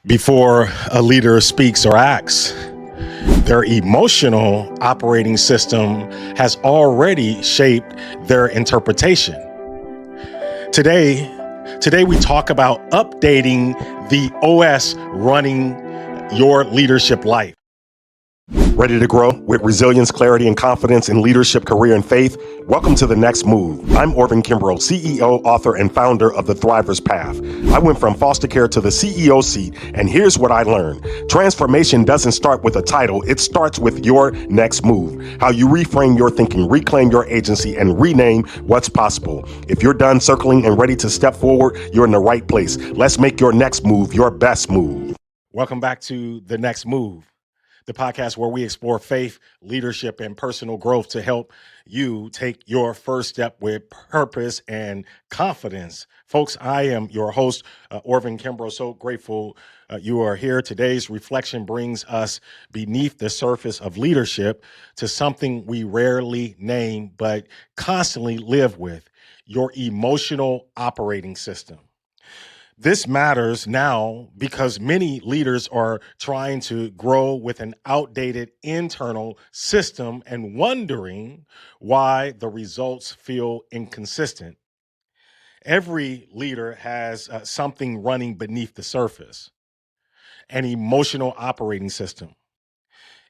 Before a leader speaks or acts, their emotional operating system has already shaped their interpretation. Today, today we talk about updating the OS running your leadership life. Ready to grow with resilience, clarity, and confidence in leadership, career, and faith? Welcome to The Next Move. I'm Orvin Kimbrough, CEO, author, and founder of The Thriver's Path. I went from foster care to the CEO seat, and here's what I learned. Transformation doesn't start with a title, it starts with your next move. How you reframe your thinking, reclaim your agency, and rename what's possible. If you're done circling and ready to step forward, you're in the right place. Let's make your next move your best move. Welcome back to The Next Move, the podcast where we explore faith, leadership, and personal growth to help you take your first step with purpose and confidence. Folks, I am your host, Orvin Kimbrough. So grateful you are here. Today's reflection brings us beneath the surface of leadership to something we rarely name but constantly live with: your emotional operating system. This matters now because many leaders are trying to grow with an outdated internal system and wondering why the results feel inconsistent. Every leader has something running beneath the surface: an emotional operating system.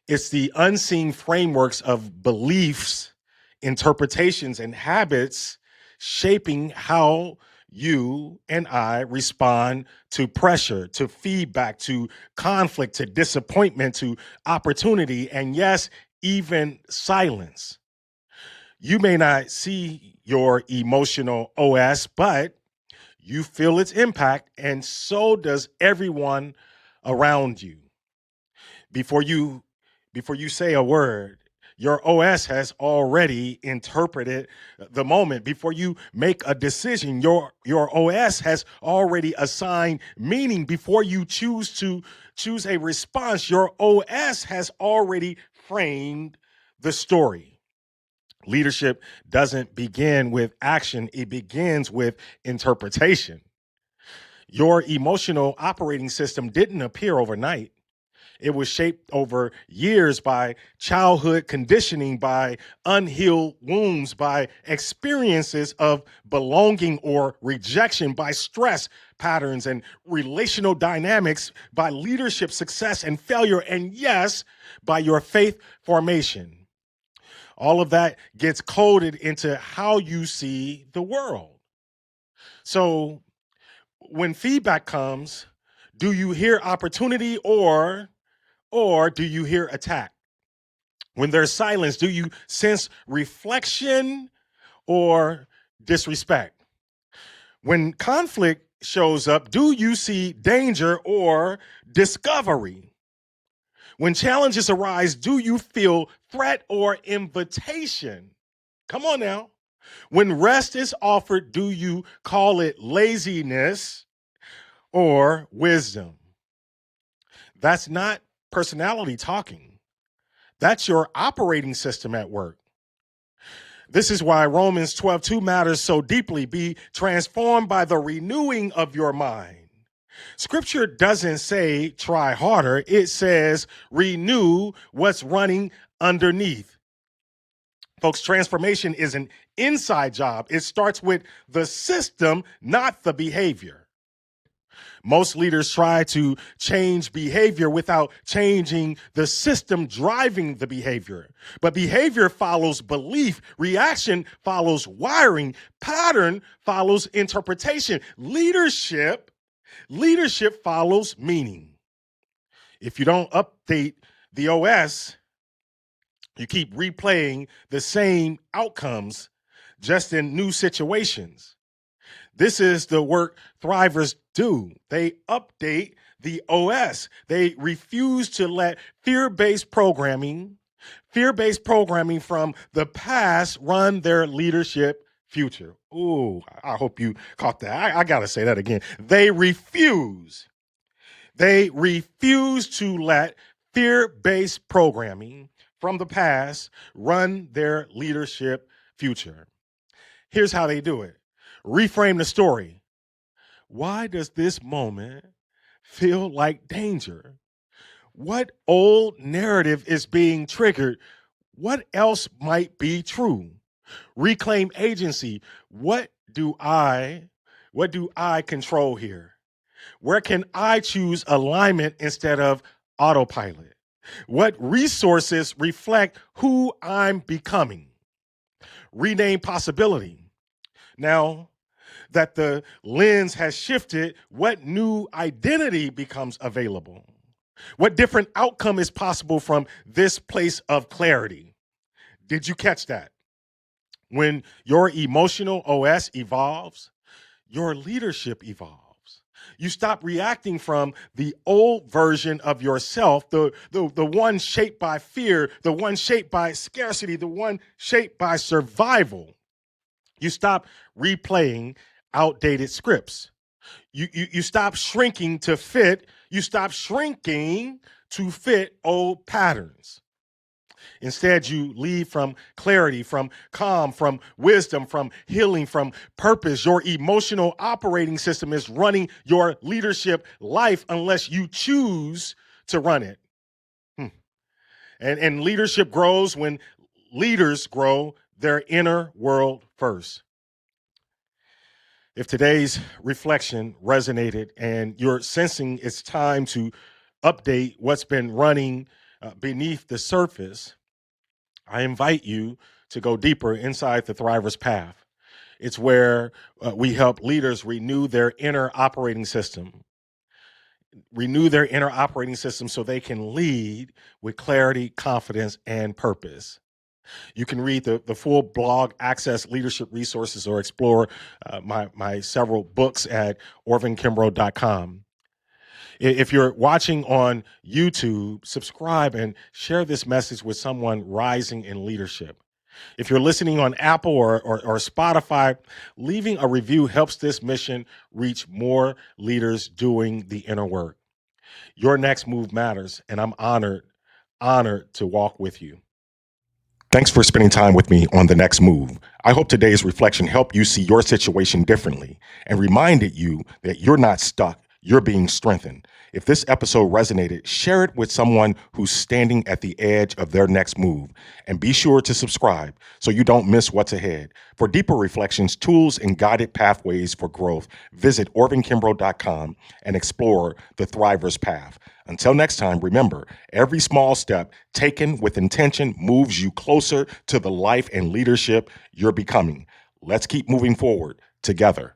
It's the unseen frameworks of beliefs, interpretations, and habits shaping how you and I respond to pressure, to feedback, to conflict, to disappointment, to opportunity, and yes, even silence. You may not see your emotional OS, but you feel its impact, and so does everyone around you. Before you before you say a word, your OS has already interpreted the moment. Before you make a decision, your OS has already assigned meaning. Before you choose a response, your OS has already framed the story. Leadership doesn't begin with action, it begins with interpretation. Your emotional operating system didn't appear overnight. It was shaped over years by childhood conditioning, by unhealed wounds, by experiences of belonging or rejection, by stress patterns and relational dynamics, by leadership success and failure, and yes, by your faith formation. All of that gets coded into how you see the world. So when feedback comes, do you hear opportunity or do you hear attack? When there's silence, do you sense reflection or disrespect? When conflict shows up, do you see danger or discovery? When challenges arise, do you feel threat or invitation? Come on now. When rest is offered, do you call it laziness or wisdom? That's not personality talking. That's your operating system at work. This is why Romans 12:2 matters so deeply. Be transformed by the renewing of your mind. Scripture doesn't say try harder. It says renew what's running underneath. Folks, transformation is an inside job. It starts with the system, not the behavior. Most leaders try to change behavior without changing the system driving the behavior. But behavior follows belief, reaction follows wiring, pattern follows interpretation. Leadership follows meaning. If you don't update the OS, you keep replaying the same outcomes just in new situations. This is the work thrivers do. They update the OS. They refuse to let fear-based programming from the past run their leadership future. Ooh, I hope you caught that. I got to say that again. They refuse to let fear-based programming from the past run their leadership future. Here's how they do it. Reframe the story. Why does this moment feel like danger? What old narrative is being triggered? What else might be true? Reclaim agency. What do I control here? Where can I choose alignment instead of autopilot? What resources reflect who I'm becoming? Rename possibility. Now that the lens has shifted, what new identity becomes available? What different outcome is possible from this place of clarity? Did you catch that? When your emotional OS evolves, your leadership evolves. You stop reacting from the old version of yourself, the one shaped by fear, the one shaped by scarcity, the one shaped by survival. You stop replaying outdated scripts. You stop shrinking to fit. You stop shrinking to fit old patterns. Instead, you lead from clarity, from calm, from wisdom, from healing, from purpose. Your emotional operating system is running your leadership life unless you choose to run it. And leadership grows when leaders grow their inner world first. If today's reflection resonated and you're sensing it's time to update what's been running beneath the surface, I invite you to go deeper inside the Thriver's Path. It's where we help leaders renew their inner operating system, so they can lead with clarity, confidence, and purpose. You can read the full blog, access leadership resources, or explore my several books at orvinkimbrough.com. If you're watching on YouTube, subscribe and share this message with someone rising in leadership. If you're listening on Apple or Spotify, leaving a review helps this mission reach more leaders doing the inner work. Your next move matters, and I'm honored to walk with you. Thanks for spending time with me on The Next Move. I hope today's reflection helped you see your situation differently and reminded you that you're not stuck, you're being strengthened. If this episode resonated, share it with someone who's standing at the edge of their next move. And be sure to subscribe so you don't miss what's ahead. For deeper reflections, tools, and guided pathways for growth, visit orvinkimbrough.com and explore the Thriver's Path. Until next time, remember, every small step taken with intention moves you closer to the life and leadership you're becoming. Let's keep moving forward together.